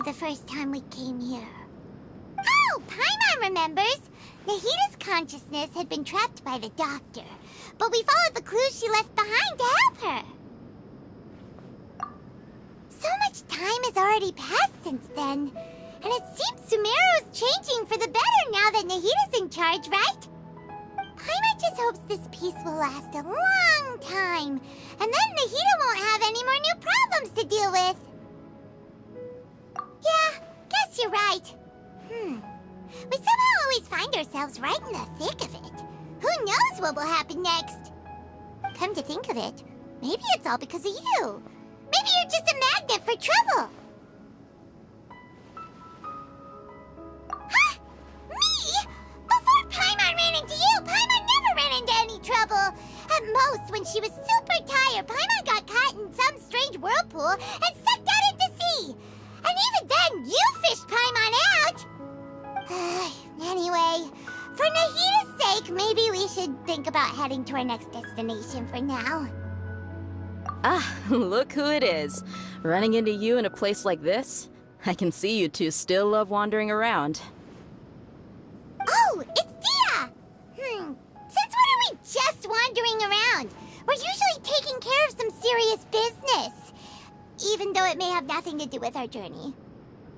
the first time we came here. Oh, Paimon remembers! Nahita's consciousness had been trapped by the doctor, but we followed the clues she left behind to help her. So much time has already passed since then, and it seems Sumeru's changing for the better now that Nahita's in charge, right? Paimon just hopes this peace will last a long time, and then Nahita won't have any more new problems to deal with. Yeah, guess you're right. We somehow always find ourselves right in the thick of it. Who knows what will happen next? Come to think of it, maybe it's all because of you. Maybe you're just a magnet for trouble. Huh? Me? Before Paimon ran into you, Paimon never ran into any trouble. At most, when she was super tired, Paimon got caught in some strange whirlpool and sucked out into sea. And even then, you fished Paimon out! Anyway, for Nahita's sake, maybe we should think about heading to our next destination for now. Ah, look who it is. Running into you in a place like this? I can see you two still love wandering around. Oh, it's Dia! Since when are we just wandering around? We're usually taking care of some serious business. Even though it may have nothing to do with our journey.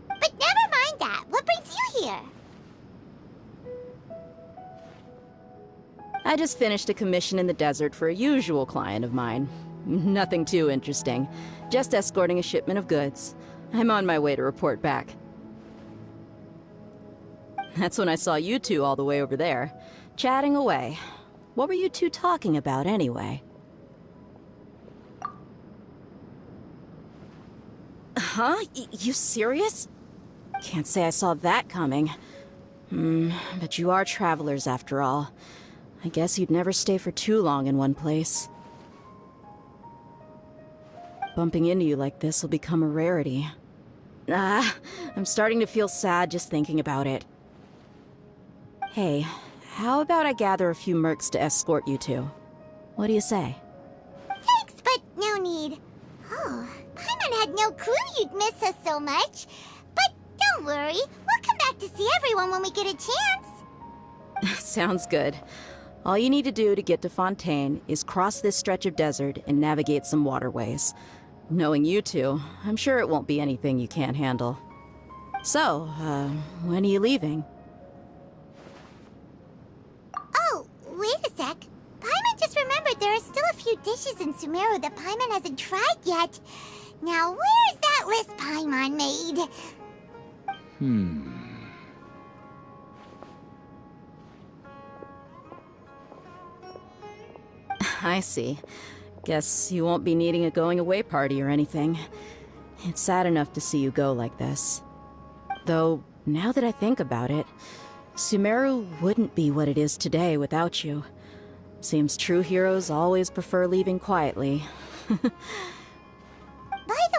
But never mind that. What brings you here? I just finished a commission in the desert for a usual client of mine. Nothing too interesting. Just escorting a shipment of goods. I'm on my way to report back. That's when I saw you two all the way over there, chatting away. What were you two talking about anyway? Huh? You serious? Can't say I saw that coming. But you are travelers after all. I guess you'd never stay for too long in one place. Bumping into you like this will become a rarity. I'm starting to feel sad just thinking about it. Hey, how about I gather a few mercs to escort you two? What do you say? Thanks, but no need. Oh, Paimon had no clue you'd miss us so much. But don't worry, we'll come back to see everyone when we get a chance. Sounds good. All you need to do to get to Fontaine is cross this stretch of desert and navigate some waterways. Knowing you two, I'm sure it won't be anything you can't handle. So, when are you leaving? Oh, wait a sec. Paimon just remembered there are still a few dishes in Sumeru that Paimon hasn't tried yet. Now, where's that list Paimon made? I see. Guess you won't be needing a going-away party or anything. It's sad enough to see you go like this. Though, now that I think about it, Sumeru wouldn't be what it is today without you. Seems true heroes always prefer leaving quietly. By the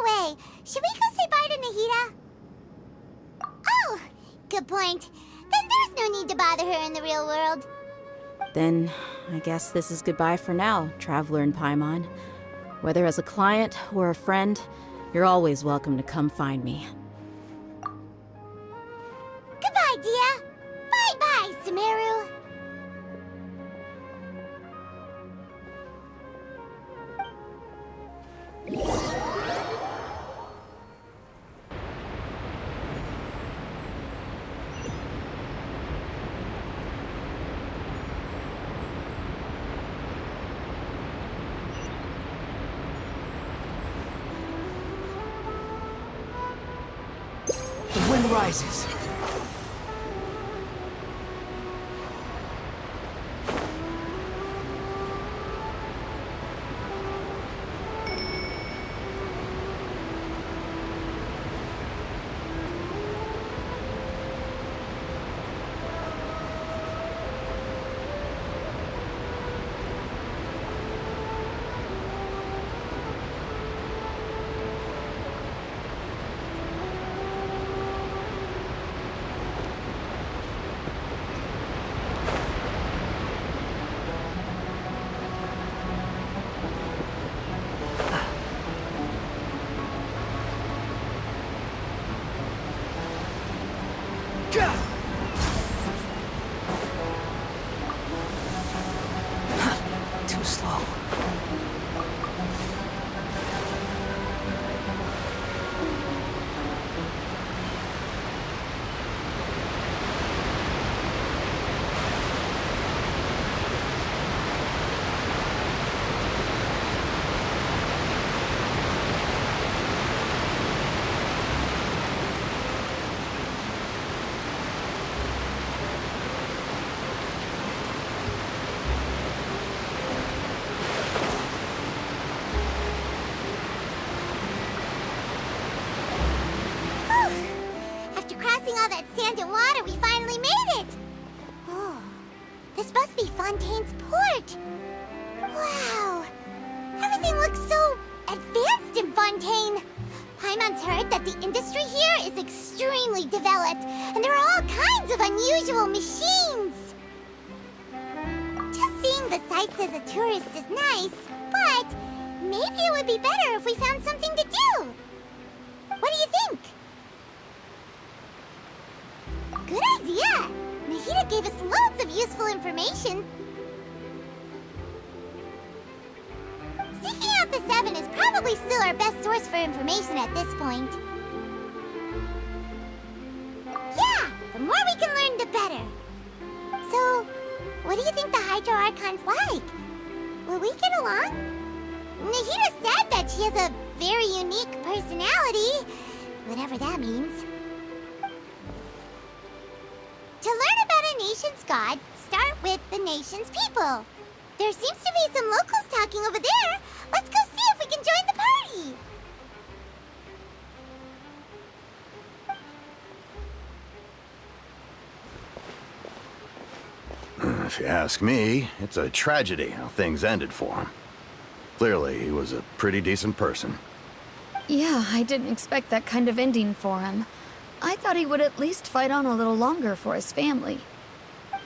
way, should we go say bye to Nahita? Oh, good point. Then there's no need to bother her in the real world. Then, I guess this is goodbye for now, Traveler in Paimon. Whether as a client or a friend, you're always welcome to come find me. Goodbye, Dia. Bye-bye, Sumeru. The wind rises. Too slow. After crossing all that sand and water, we finally made it! Oh, this must be Fontaine's port! Wow! Everything looks so advanced in Fontaine! Paimon's heard that the industry here is extremely developed, and there are all kinds of unusual machines! Just seeing the sights as a tourist is nice, but maybe it would be better if we found something to do! What do you think? Good idea! Nahida gave us loads of useful information. Seeking out the Seven is probably still our best source for information at this point. Yeah! The more we can learn, the better. So, what do you think the Hydro Archon's like? Will we get along? Nahida said that she has a very unique personality, whatever that means. To learn about a nation's god, start with the nation's people. There seems to be some locals talking over there. Let's go see if we can join the party. If you ask me, it's a tragedy how things ended for him. Clearly, he was a pretty decent person. Yeah, I didn't expect that kind of ending for him. I thought he would at least fight on a little longer for his family.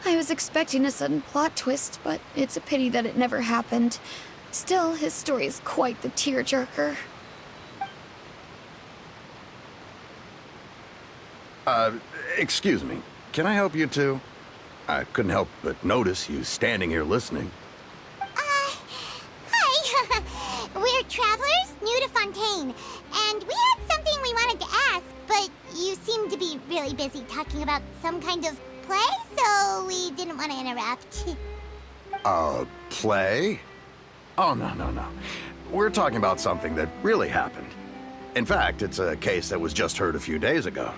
I was expecting a sudden plot twist, but it's a pity that it never happened. Still, his story is quite the tearjerker. Excuse me. Can I help you two? I couldn't help but notice you standing here listening. Hi. We're travelers new to Fontaine, and we had something we wanted to ask, but you seemed to be really busy talking about some kind of play, so we didn't want to interrupt. Play? Oh, no. We're talking about something that really happened. In fact, it's a case that was just heard a few days ago.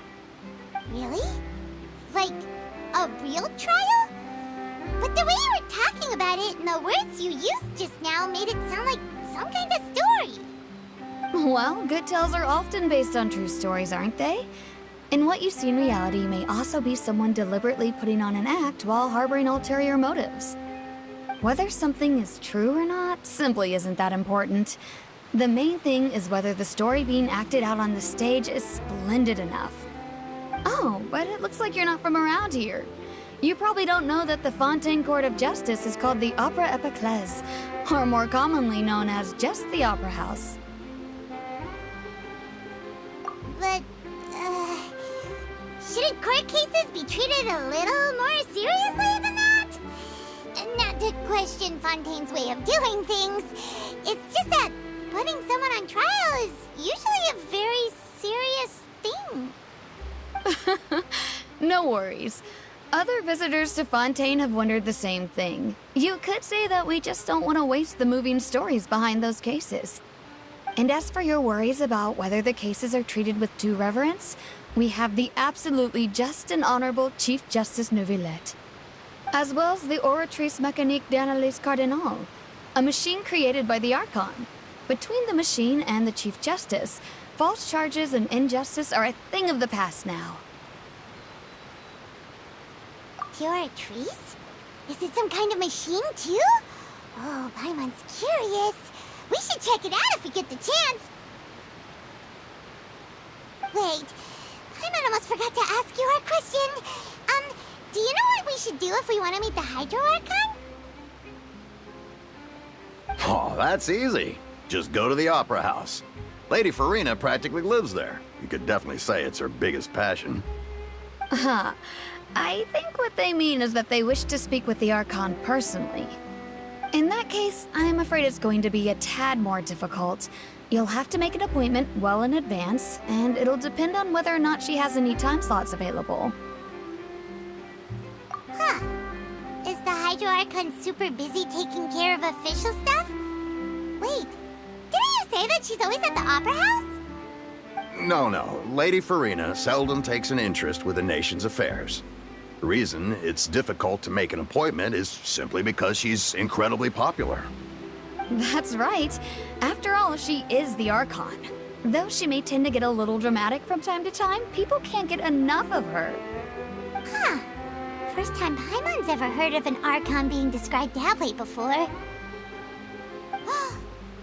Really? Like, a real trial? But the way you were talking about it and the words you used just now made it sound like some kind of story. Well, good tales are often based on true stories, aren't they? And what you see in reality may also be someone deliberately putting on an act while harboring ulterior motives. Whether something is true or not simply isn't that important. The main thing is whether the story being acted out on the stage is splendid enough. Oh, but it looks like you're not from around here. You probably don't know that the Fontaine Court of Justice is called the Opera Epiclese, or more commonly known as just the Opera House. But, shouldn't court cases be treated a little more seriously than that? Not to question Fontaine's way of doing things. It's just that putting someone on trial is usually a very serious thing. No worries. Other visitors to Fontaine have wondered the same thing. You could say that we just don't want to waste the moving stories behind those cases. And as for your worries about whether the cases are treated with due reverence, we have the absolutely just and honorable Chief Justice Neuvillette, as well as the Oratrice Mécanique d'Analyse Cardinal, a machine created by the Archon. Between the machine and the Chief Justice, false charges and injustice are a thing of the past now. Oratrice? Is it some kind of machine, too? Oh, Paimon's curious. We should check it out if we get the chance. Wait, Paimon almost forgot to ask you our question. Do you know what we should do if we want to meet the Hydro Archon? Oh, that's easy. Just go to the Opera House. Lady Farina practically lives there. You could definitely say it's her biggest passion. Huh. I think what they mean is that they wish to speak with the Archon personally. In that case, I'm afraid it's going to be a tad more difficult. You'll have to make an appointment well in advance, and it'll depend on whether or not she has any time slots available. Huh. Is the Hydro Archon super busy taking care of official stuff? Wait, didn't you say that she's always at the Opera House? No. Lady Farina seldom takes an interest with the nation's affairs. The reason it's difficult to make an appointment is simply because she's incredibly popular. That's right. After all, she is the Archon. Though she may tend to get a little dramatic from time to time, people can't get enough of her. Huh. First time Paimon's ever heard of an Archon being described that way before.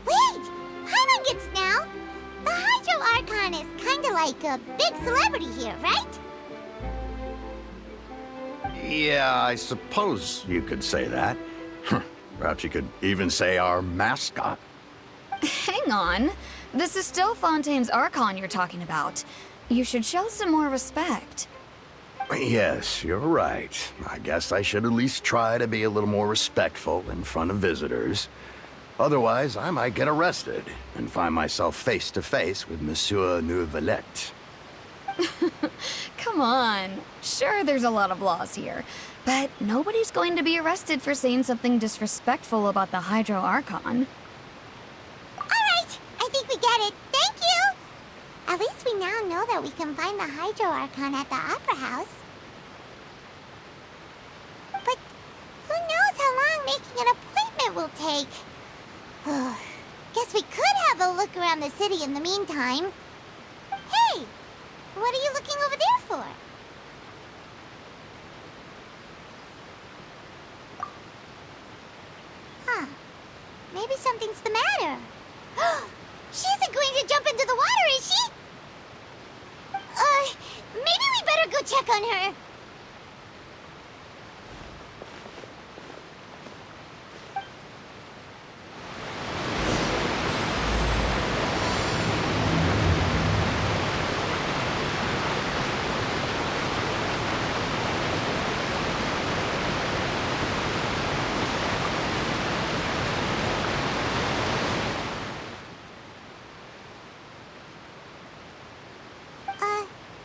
Wait! Paimon gets now! The Hydro Archon is kinda like a big celebrity here, right? Yeah, I suppose you could say that. Perhaps you could even say our mascot. Hang on. This is still Fontaine's Archon you're talking about. You should show some more respect. Yes, you're right. I guess I should at least try to be a little more respectful in front of visitors. Otherwise, I might get arrested and find myself face to face with Monsieur Neuvillette. Come on. Sure, there's a lot of laws here, but nobody's going to be arrested for saying something disrespectful about the Hydro Archon. Alright, I think we get it. Thank you! At least we now know that we can find the Hydro Archon at the Opera House. But who knows how long making an appointment will take? Guess we could have a look around the city in the meantime. Hey! What are you looking over there for? Huh. Maybe something's the matter. She isn't going to jump into the water, is she? Maybe we better go check on her.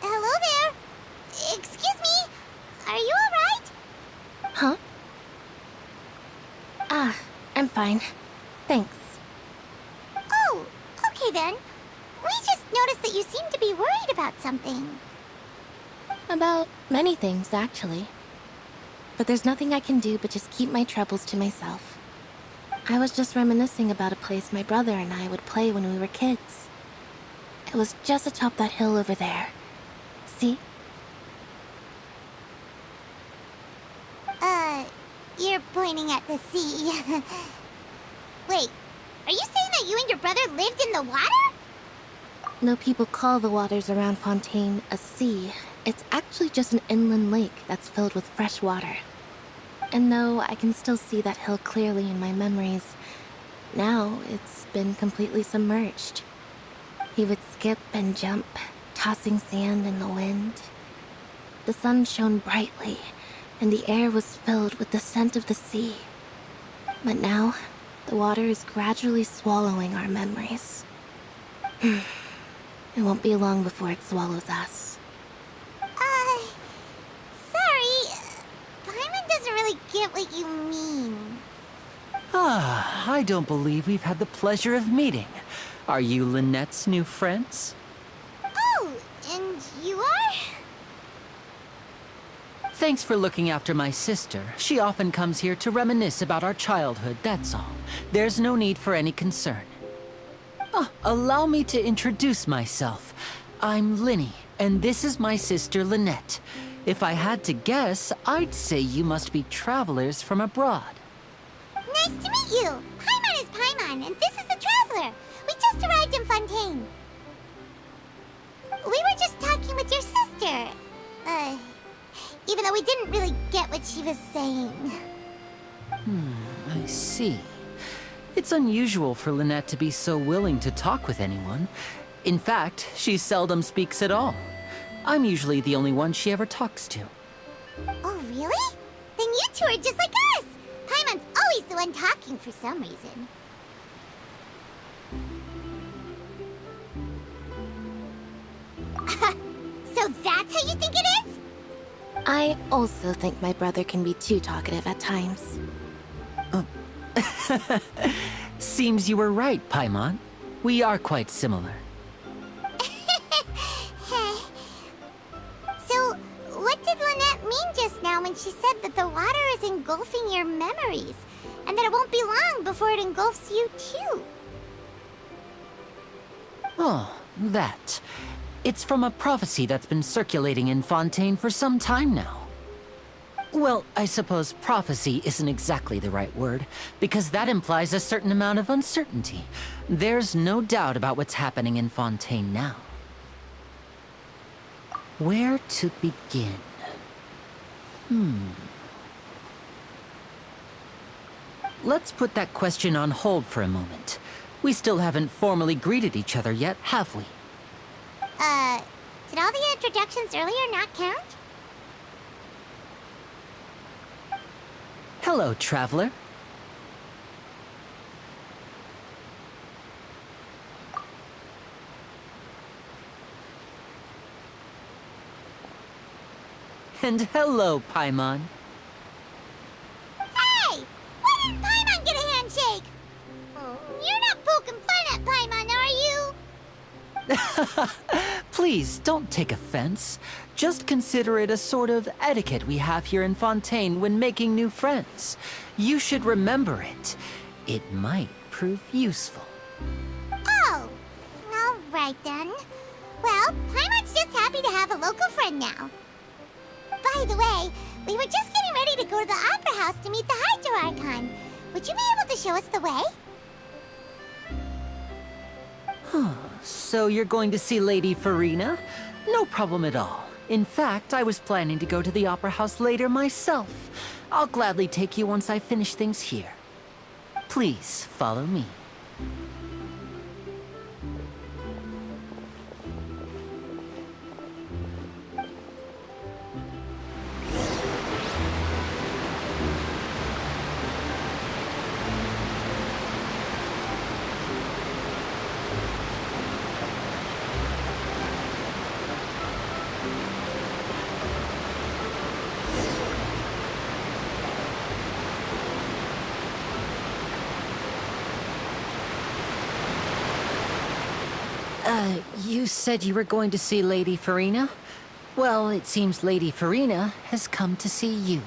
Hello there. Excuse me. Are you alright? Huh? Ah, I'm fine. Thanks. Oh, okay then. We just noticed that you seem to be worried about something. About many things, actually. But there's nothing I can do but just keep my troubles to myself. I was just reminiscing about a place my brother and I would play when we were kids. It was just atop that hill over there. See? You're pointing at the sea. Wait, are you saying that you and your brother lived in the water? No people call the waters around Fontaine a sea. It's actually just an inland lake that's filled with fresh water. And though I can still see that hill clearly in my memories, now it's been completely submerged. He would skip and jump, tossing sand in the wind. The sun shone brightly, and the air was filled with the scent of the sea. But now, the water is gradually swallowing our memories. It won't be long before it swallows us. Sorry. Paimon doesn't really get what you mean. I don't believe we've had the pleasure of meeting. Are you Lynette's new friends? Oh, and you are? Thanks for looking after my sister. She often comes here to reminisce about our childhood, that's all. There's no need for any concern. Allow me to introduce myself. I'm Linny, and this is my sister Lynette. If I had to guess, I'd say you must be travelers from abroad. Nice to meet you. Paimon is Paimon, and this is the Traveler. We just arrived in Fontaine. We were just talking with your sister. Even though we didn't really get what she was saying. I see. It's unusual for Lynette to be so willing to talk with anyone. In fact, she seldom speaks at all. I'm usually the only one she ever talks to. Oh, really? Then you two are just like us! Paimon's always the one talking for some reason. So that's how you think it is? I also think my brother can be too talkative at times. Seems you were right, Paimon. We are quite similar. So, what did Lynette mean just now when she said that the water is engulfing your memories, and that it won't be long before it engulfs you too? Oh, that. It's from a prophecy that's been circulating in Fontaine for some time now. Well, I suppose prophecy isn't exactly the right word, because that implies a certain amount of uncertainty. There's no doubt about what's happening in Fontaine now. Where to begin? Let's put that question on hold for a moment. We still haven't formally greeted each other yet, have we? Did all the introductions earlier not count? Hello, traveler. And hello, Paimon. Hey! Why didn't Paimon get a handshake? You're not poking fun at Paimon, are you? Please, don't take offense. Just consider it a sort of etiquette we have here in Fontaine when making new friends. You should remember it. It might prove useful. Oh, all right then. Well, Paimon's just happy to have a local friend now. By the way, we were just getting ready to go to the Opera House to meet the Hydro Archon. Would you be able to show us the way? So you're going to see Lady Farina? No problem at all. In fact, I was planning to go to the Opera House later myself. I'll gladly take you once I finish things here. Please, follow me. You said you were going to see Lady Farina? Well, it seems Lady Farina has come to see you.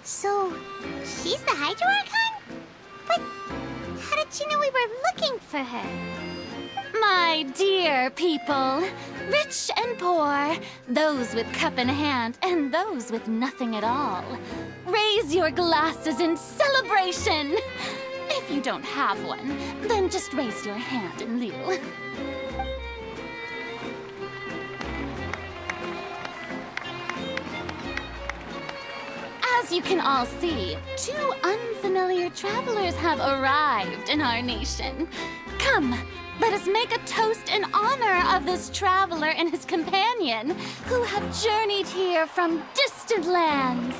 So, she's the Hydro Archon? But how did she know we were looking for her? My dear people, rich and poor, those with cup in hand and those with nothing at all, raise your glasses in celebration! If you don't have one, then just raise your hand in lieu. As you can all see, two unfamiliar travelers have arrived in our nation. Come, let us make a toast in honor of this traveler and his companion, who have journeyed here from distant lands.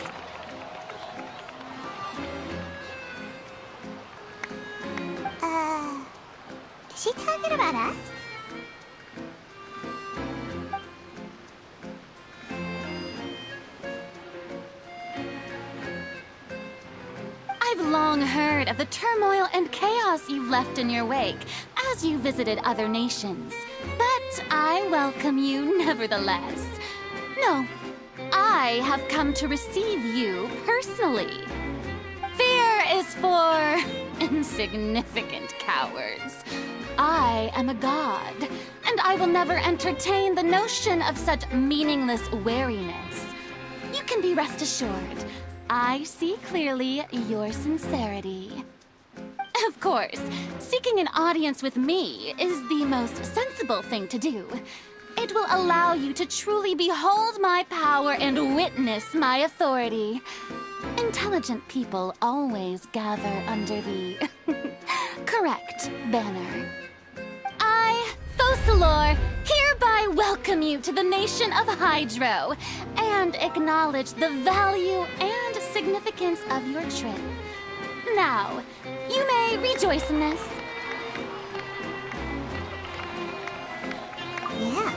Is she talking about us? I've long heard of the turmoil and chaos you left in your wake as you visited other nations, but I welcome you nevertheless. No, I have come to receive you personally. Fear is for insignificant cowards. I am a god, and and I will never entertain the notion of such meaningless wariness. You can be rest assured, I see clearly your sincerity. Of course, seeking an audience with me is the most sensible thing to do. It will allow you to truly behold my power and witness my authority. Intelligent people always gather under the correct banner. I, Focalor, hereby welcome you to the nation of Hydro and acknowledge the value and significance of your trip. Now, you may rejoice in this. Yeah,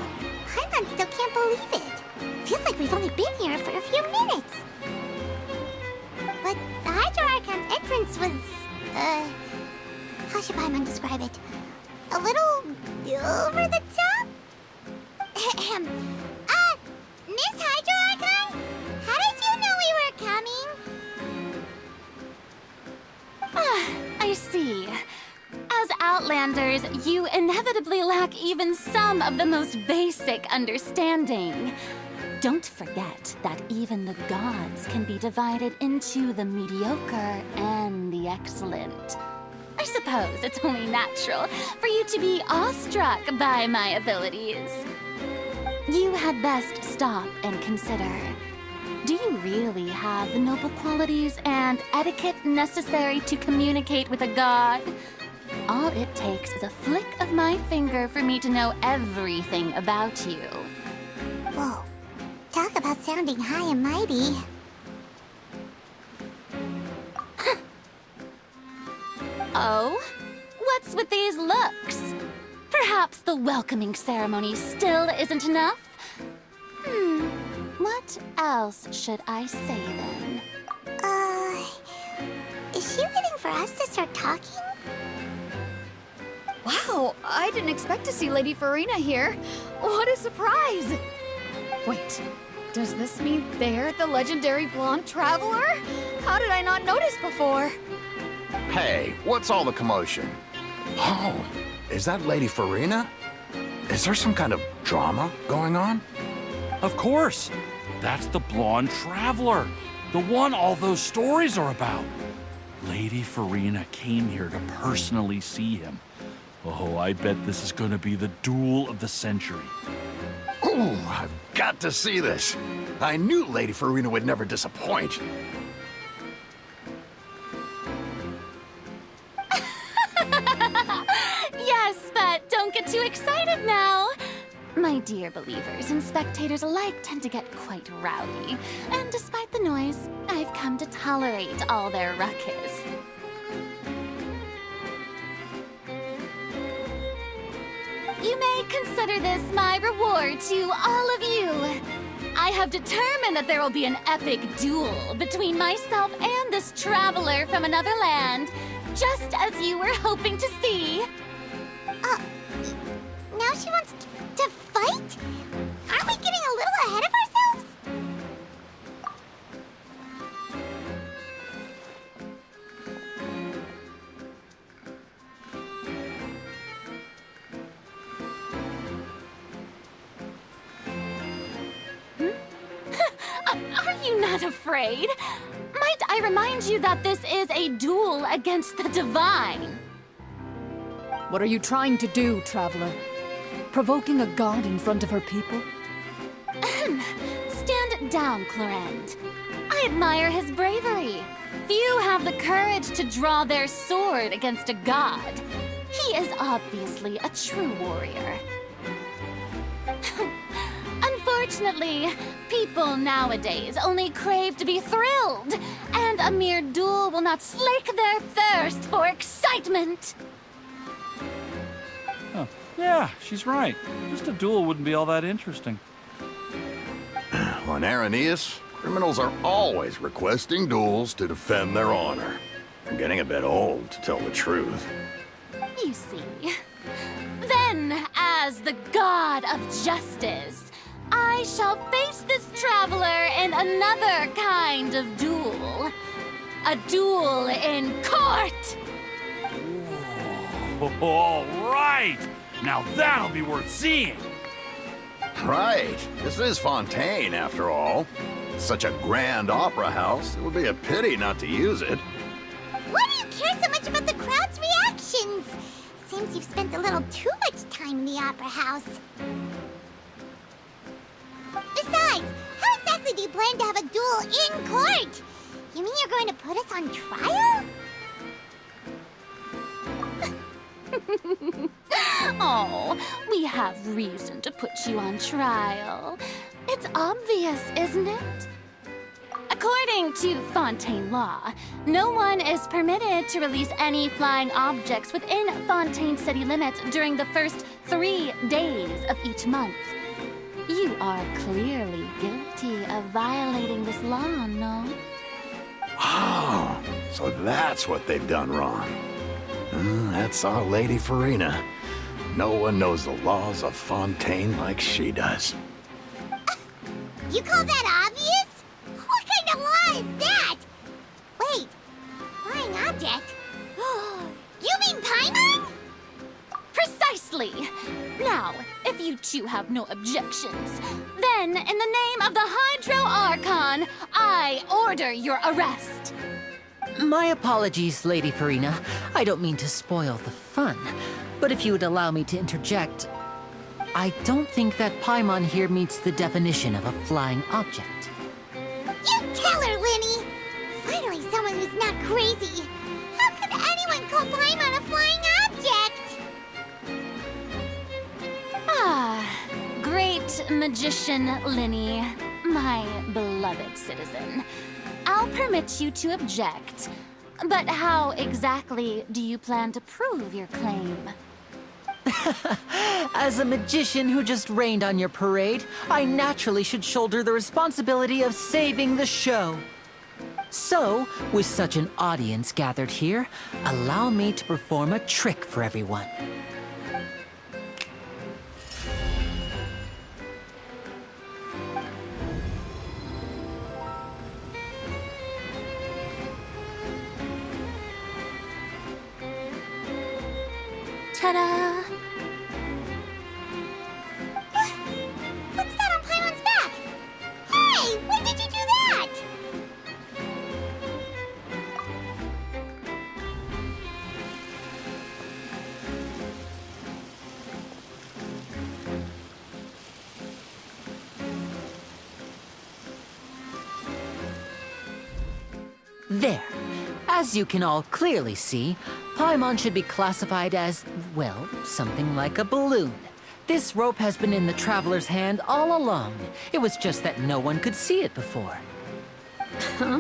Paimon still can't believe it. Feels like we've only been here for a few minutes. But the Hydro Archon's entrance was, how should Paimon describe it? A little over the top? Miss Hydro Archon? How did you know we were coming? I see. As Outlanders, you inevitably lack even some of the most basic understanding. Don't forget that even the gods can be divided into the mediocre and the excellent. I suppose it's only natural for you to be awestruck by my abilities. You had best stop and consider. Do you really have the noble qualities and etiquette necessary to communicate with a god? All it takes is a flick of my finger for me to know everything about you. Whoa, talk about sounding high and mighty. Oh? What's with these looks? Perhaps the welcoming ceremony still isn't enough? What else should I say then? Is she waiting for us to start talking? Wow, I didn't expect to see Lady Farina here. What a surprise! Wait, does this mean they're the legendary blonde traveler? How did I not notice before? Hey, what's all the commotion? Oh, is that Lady Farina? Is there some kind of drama going on? Of course! That's the blonde traveler, the one all those stories are about. Lady Farina came here to personally see him. Oh, I bet this is gonna be the duel of the century. Ooh, I've got to see this. I knew Lady Farina would never disappoint. Yes, but don't get too excited now. My dear believers and spectators alike tend to get quite rowdy, and despite the noise, I've come to tolerate all their ruckus. You may consider this my reward to all of you. I have determined that there will be an epic duel between myself and this traveler from another land, just as you were hoping to see. Now she wants to fight? Aren't we getting a little ahead of ourselves? Are you not afraid? Might I remind you that this is a duel against the divine? What are you trying to do, traveler? Provoking a god in front of her people? Stand down, Clorend. I admire his bravery. Few have the courage to draw their sword against a god. He is obviously a true warrior. Unfortunately, people nowadays only crave to be thrilled, and a mere duel will not slake their thirst for excitement. Oh, yeah, she's right. Just a duel wouldn't be all that interesting. On Araneus, criminals are always requesting duels to defend their honor. I'm getting a bit old, to tell the truth. You see. Then, as the god of justice, I shall face this traveler in another kind of duel. A duel in court! All right! Now that'll be worth seeing! Right. This is Fontaine, after all. Such a grand opera house, it would be a pity not to use it. Why do you care so much about the crowd's reactions? Seems you've spent a little too much time in the opera house. Besides, how exactly do you plan to have a duel in court? You mean you're going to put us on trial? Oh, we have reason to put you on trial. It's obvious, isn't it? According to Fontaine law, no one is permitted to release any flying objects within Fontaine city limits during the first 3 days of each month. You are clearly guilty of violating this law, no? Oh, so that's what they've done wrong. That's our Lady Farina. No one knows the laws of Fontaine like she does. You call that obvious? What kind of law is that? Wait, flying object? You mean Paimon? Precisely! Now, if you two have no objections, then in the name of the Hydro Archon, I order your arrest. My apologies, Lady Farina. I don't mean to spoil the fun, but if you would allow me to interject, I don't think that Paimon here meets the definition of a flying object. You tell her, Linny! Finally someone who's not crazy. How could anyone call Paimon a flying object? Great magician Linny, my beloved citizen. I'll permit you to object, but how exactly do you plan to prove your claim? As a magician who just rained on your parade, I naturally should shoulder the responsibility of saving the show. So, with such an audience gathered here, allow me to perform a trick for everyone. Ta-da! What's that on Paimon's back? Hey, when did you do that? There. As you can all clearly see, Paimon should be classified as, well, something like a balloon. This rope has been in the Traveler's hand all along. It was just that no one could see it before. Huh?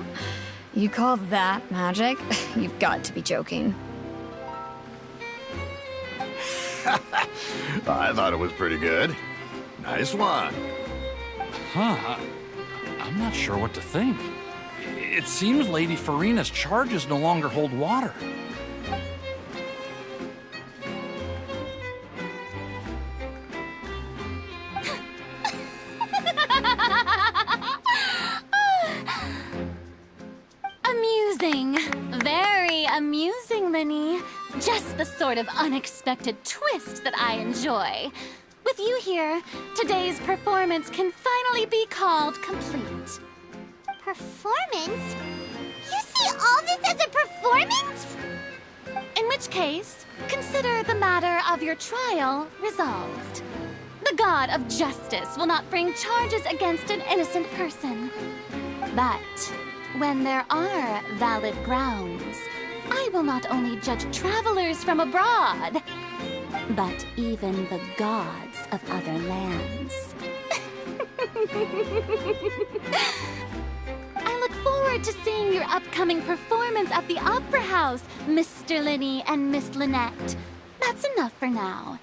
You call that magic? You've got to be joking. I thought it was pretty good. Nice one. Huh? I'm not sure what to think. It seems Lady Farina's charges no longer hold water. Amusing. Very amusing, Linny. Just the sort of unexpected twist that I enjoy. With you here, today's performance can finally be called complete. Performance? You see all this as a performance? In which case, consider the matter of your trial resolved. The god of justice will not bring charges against an innocent person. But when there are valid grounds, I will not only judge travelers from abroad, but even the gods of other lands. I look forward to seeing your upcoming performance at the Opera House, Mr. Linny and Miss Lynette. That's enough for now.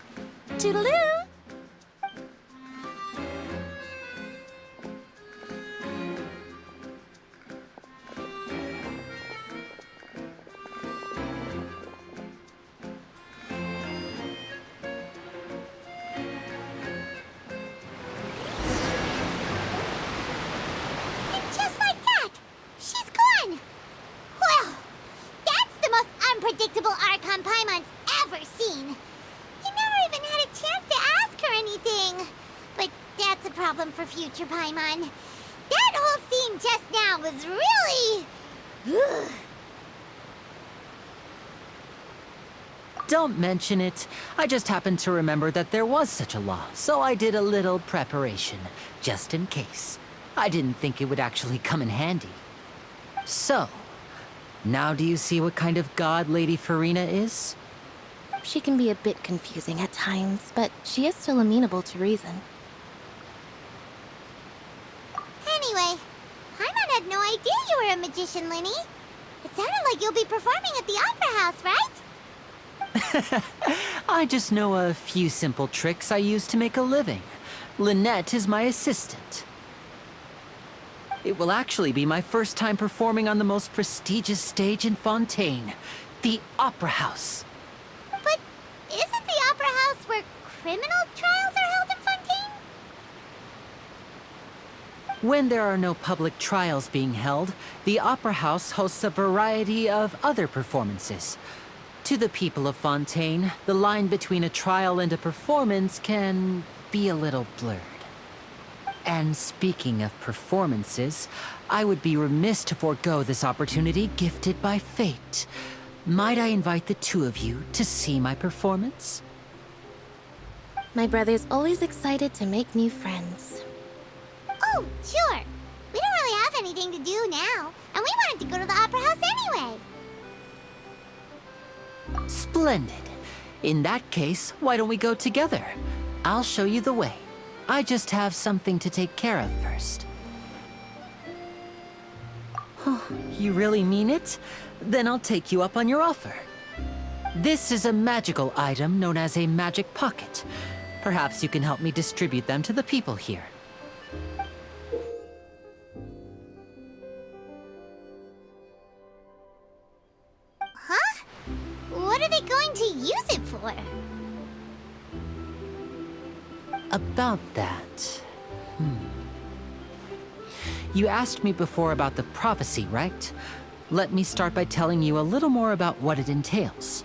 Toodaloo! Just like that, she's gone. Well, that's the most unpredictable Archon Paimon's ever seen. He never even had a Paimon. That whole scene just now was really... Ugh. Don't mention it. I just happened to remember that there was such a law, so I did a little preparation, just in case. I didn't think it would actually come in handy. So, now do you see what kind of god Lady Farina is? She can be a bit confusing at times, but she is still amenable to reason. Anyway, Paimon had no idea you were a magician, Linny. It sounded like you'll be performing at the Opera House, right? I just know a few simple tricks I use to make a living. Lynette is my assistant. It will actually be my first time performing on the most prestigious stage in Fontaine, the Opera House. But isn't the Opera House where criminal trials are held in Fontaine? When there are no public trials being held, the Opera House hosts a variety of other performances. To the people of Fontaine, the line between a trial and a performance can be a little blurred. And speaking of performances, I would be remiss to forego this opportunity gifted by fate. Might I invite the two of you to see my performance? My brother's always excited to make new friends. Oh, sure. We don't really have anything to do now, and we wanted to go to the Opera House anyway. Splendid. In that case, why don't we go together? I'll show you the way. I just have something to take care of first. You really mean it? Then I'll take you up on your offer. This is a magical item known as a magic pocket. Perhaps you can help me distribute them to the people here. Huh? What are they going to use it for? About that... You asked me before about the prophecy, right? Let me start by telling you a little more about what it entails.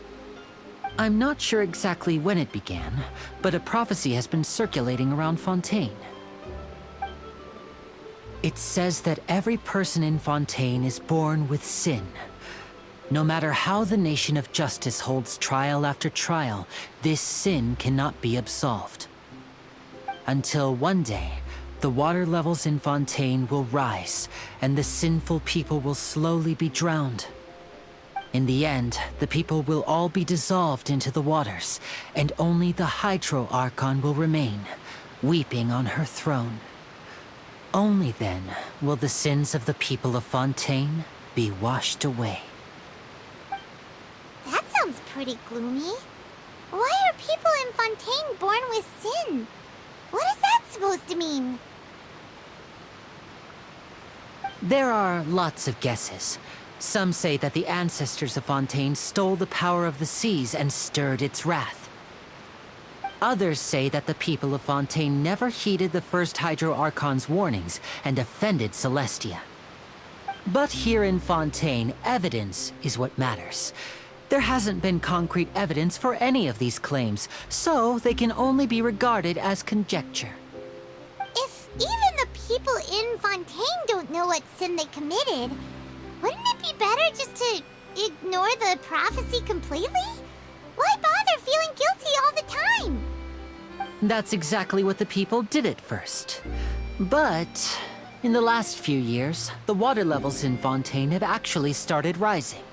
I'm not sure exactly when it began, but a prophecy has been circulating around Fontaine. It says that every person in Fontaine is born with sin. No matter how the nation of justice holds trial after trial, this sin cannot be absolved. Until one day, the water levels in Fontaine will rise, and the sinful people will slowly be drowned. In the end, the people will all be dissolved into the waters, and only the Hydro Archon will remain, weeping on her throne. Only then will the sins of the people of Fontaine be washed away. That sounds pretty gloomy. Why are people in Fontaine born with sin? What is that supposed to mean? There are lots of guesses. Some say that the ancestors of Fontaine stole the power of the seas and stirred its wrath. Others say that the people of Fontaine never heeded the first Hydro Archon's warnings and offended Celestia. But here in Fontaine, evidence is what matters. There hasn't been concrete evidence for any of these claims, so they can only be regarded as conjecture. If even the people in Fontaine don't know what sin they committed, wouldn't it be better just to ignore the prophecy completely? Why bother feeling guilty all the time? That's exactly what the people did at first. But in the last few years, the water levels in Fontaine have actually started rising.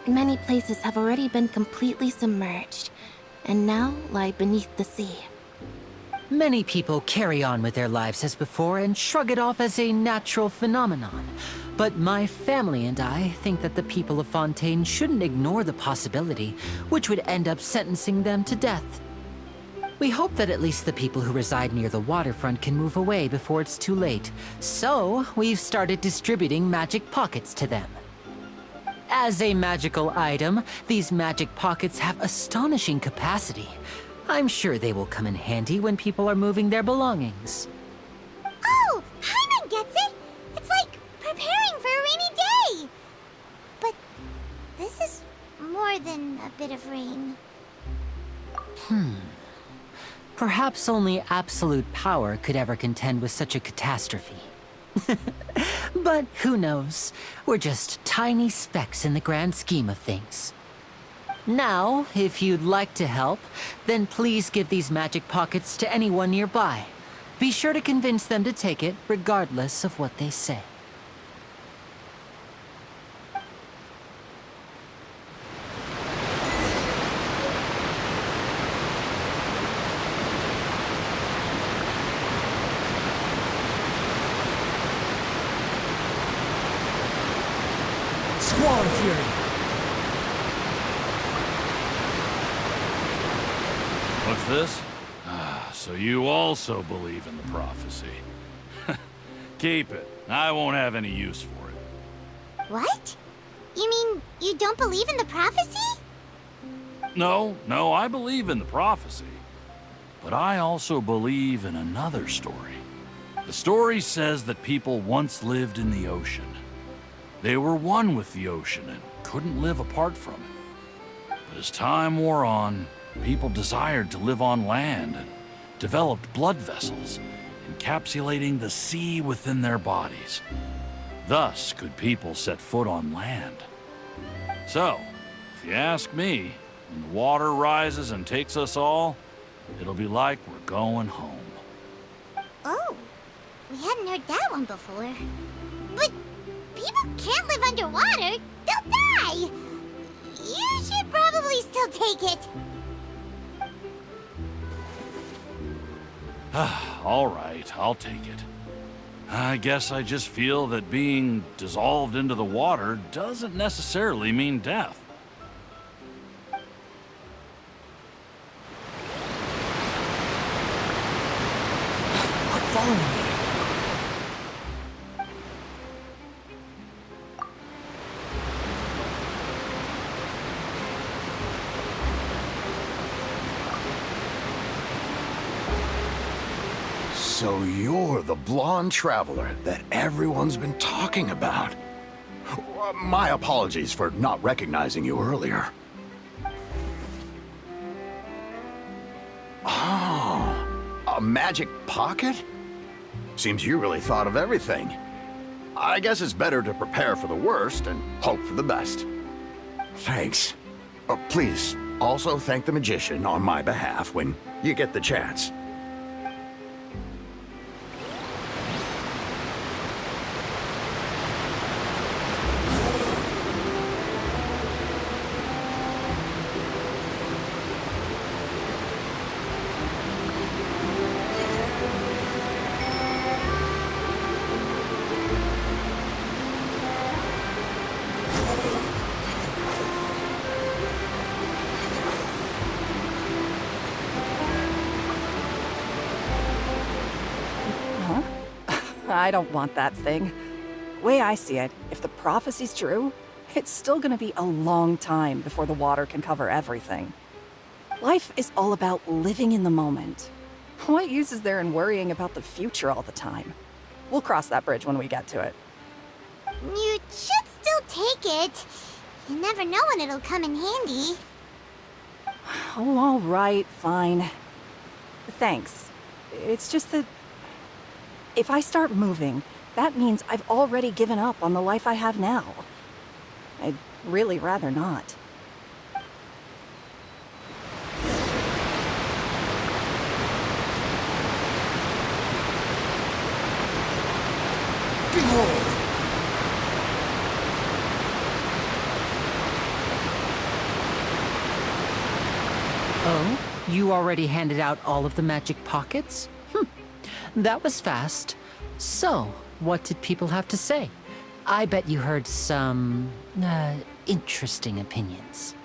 Many places have already been completely submerged, and now lie beneath the sea. Many people carry on with their lives as before and shrug it off as a natural phenomenon. But my family and I think that the people of Fontaine shouldn't ignore the possibility, which would end up sentencing them to death. We hope that at least the people who reside near the waterfront can move away before it's too late. So, we've started distributing magic pockets to them. As a magical item, these magic pockets have astonishing capacity. I'm sure they will come in handy when people are moving their belongings. Oh, Paimon gets it! It's like preparing for a rainy day! But this is more than a bit of rain. Perhaps only absolute power could ever contend with such a catastrophe. But who knows? We're just tiny specks in the grand scheme of things. Now, if you'd like to help, then please give these magic pockets to anyone nearby. Be sure to convince them to take it, regardless of what they say. Squall Fury! What's this? Ah, so you also believe in the prophecy. Keep it. I won't have any use for it. What? You mean you don't believe in the prophecy? No, I believe in the prophecy. But I also believe in another story. The story says that people once lived in the ocean. They were one with the ocean and couldn't live apart from it. But as time wore on, people desired to live on land and developed blood vessels, encapsulating the sea within their bodies. Thus could people set foot on land. So, if you ask me, when the water rises and takes us all, it'll be like we're going home. Oh, we hadn't heard that one before. But people can't live underwater. They'll die. You should probably still take it. All right, I'll take it. I guess I just feel that being dissolved into the water doesn't necessarily mean death. Quit following me. So you're the blonde traveler that everyone's been talking about. My apologies for not recognizing you earlier. Oh, a magic pocket? Seems you really thought of everything. I guess it's better to prepare for the worst and hope for the best. Thanks. Please, also thank the magician on my behalf when you get the chance. I don't want that thing. Way I see it, if the prophecy's true, it's still gonna be a long time before the water can cover everything. Life is all about living in the moment. What use is there in worrying about the future all the time? We'll cross that bridge when we get to it. You should still take it. You never know when it'll come in handy. Oh, all right, fine. Thanks. It's just that if I start moving, that means I've already given up on the life I have now. I'd really rather not. Behold! Oh? You already handed out all of the magic pockets? That was fast. So, what did people have to say? I bet you heard some, interesting opinions.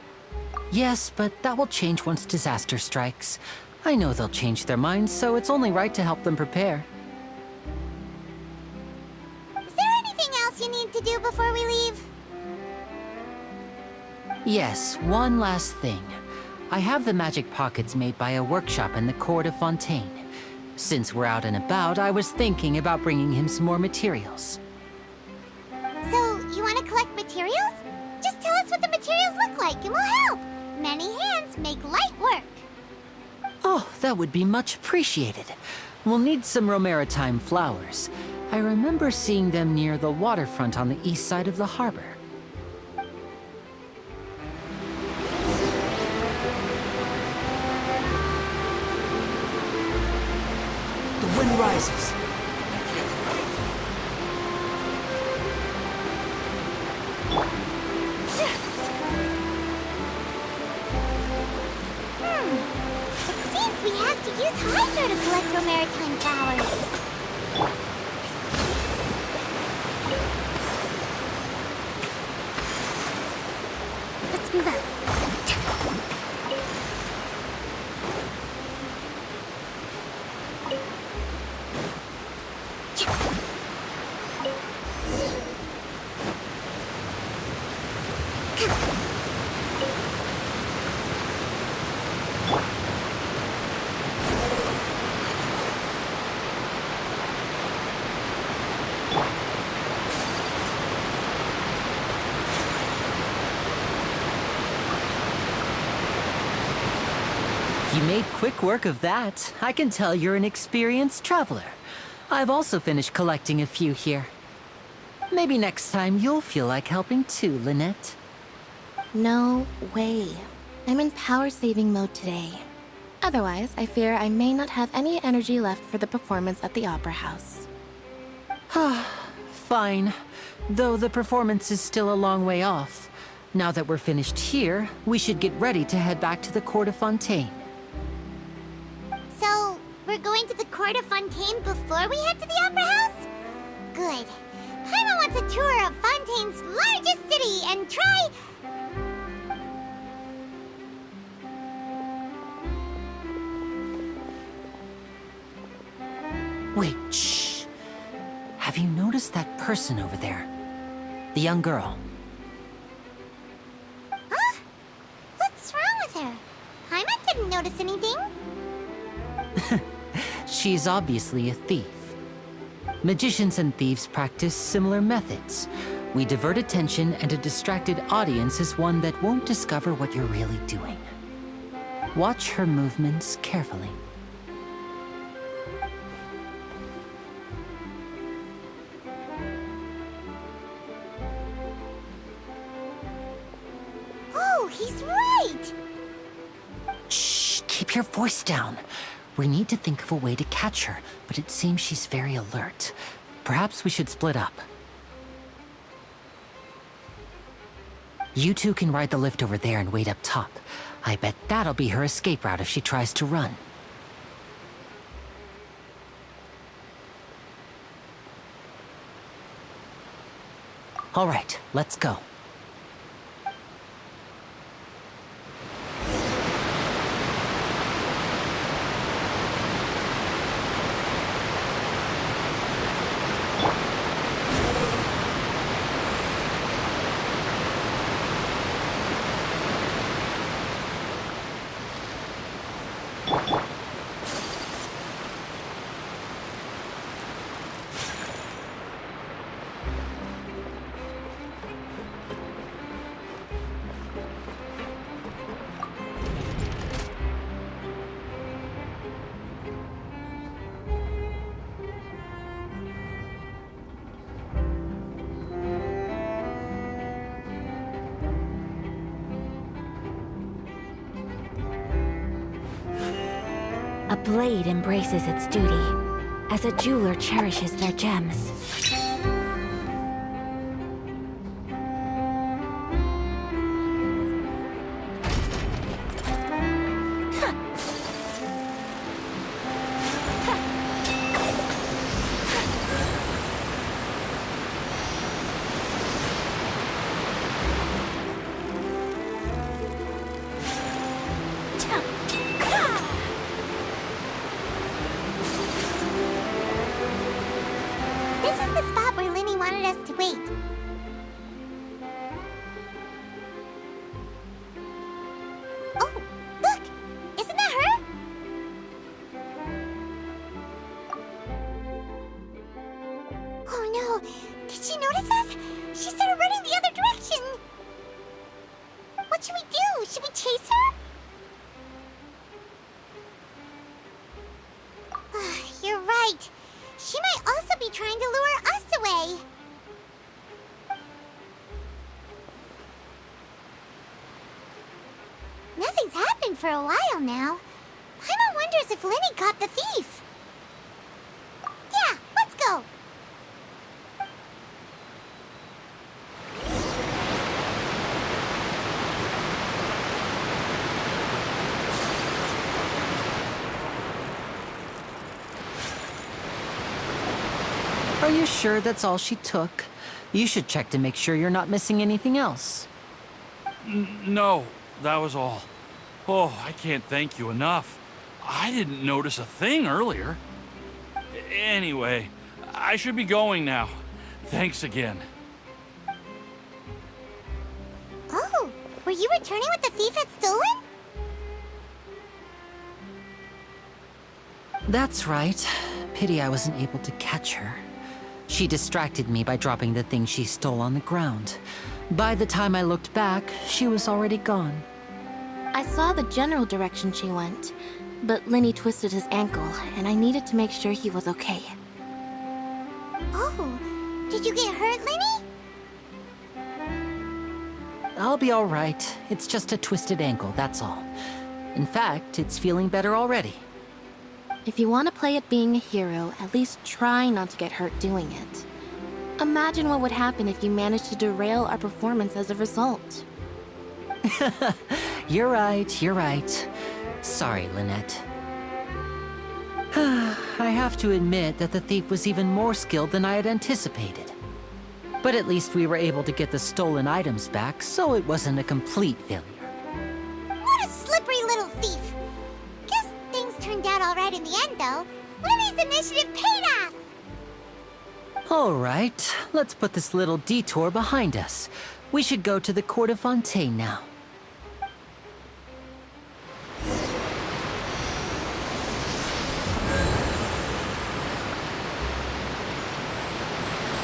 Yes, but that will change once disaster strikes. I know they'll change their minds, so it's only right to help them prepare. Is there anything else you need to do before we leave? Yes, one last thing. I have the magic pockets made by a workshop in the court of Fontaine. Since we're out and about, I was thinking about bringing him some more materials. So, you want to collect materials? Just tell us what the materials look like and we'll help. Many hands make light work. Oh, that would be much appreciated. We'll need some Romaritime flowers. I remember seeing them near the waterfront on the east side of the harbor. The wind rises. It seems we have to use Hydro to collect Romaritime flowers. Let's move out. You made quick work of that. I can tell you're an experienced traveler. I've also finished collecting a few here. Maybe next time you'll feel like helping too, Lynette. No way. I'm in power-saving mode today. Otherwise, I fear I may not have any energy left for the performance at the Opera House. Fine. Though the performance is still a long way off. Now that we're finished here, we should get ready to head back to the court of Fontaine. So, we're going to the court of Fontaine before we head to the Opera House? Good. Paimon wants a tour of Fontaine's largest city and try... Wait, shh. Have you noticed that person over there? The young girl. Huh? What's wrong with her? Paimon didn't notice anything. She's obviously a thief. Magicians and thieves practice similar methods. We divert attention, and a distracted audience is one that won't discover what you're really doing. Watch her movements carefully. Oh, he's right! Shh, keep your voice down. We need to think of a way to catch her, but it seems she's very alert. Perhaps we should split up. You two can ride the lift over there and wait up top. I bet that'll be her escape route if she tries to run. All right, let's go. A blade embraces its duty, as a jeweler cherishes their gems. This is the spot where Linny wanted us to wait. Oh, look! Isn't that her? Oh no! Did she notice us? She started running the other direction! What should we do? Should we chase her? for a while now. Paimon wonders if Lenny caught the thief. Yeah, let's go. Are you sure that's all she took? You should check to make sure you're not missing anything else. No, that was all. Oh, I can't thank you enough. I didn't notice a thing earlier. Anyway, I should be going now. Thanks again. Oh, were you returning what the thief had stolen? That's right. Pity I wasn't able to catch her. She distracted me by dropping the thing she stole on the ground. By the time I looked back, she was already gone. I saw the general direction she went, but Lenny twisted his ankle, and I needed to make sure he was okay. Oh, did you get hurt, Lenny? I'll be all right. It's just a twisted ankle, that's all. In fact, it's feeling better already. If you want to play at being a hero, at least try not to get hurt doing it. Imagine what would happen if you managed to derail our performance as a result. You're right. Sorry, Lynette. I have to admit that the thief was even more skilled than I had anticipated. But at least we were able to get the stolen items back, so it wasn't a complete failure. What a slippery little thief! Guess things turned out all right in the end, though. Lenny's initiative paid off! All right, let's put this little detour behind us. We should go to the court of Fontaine now.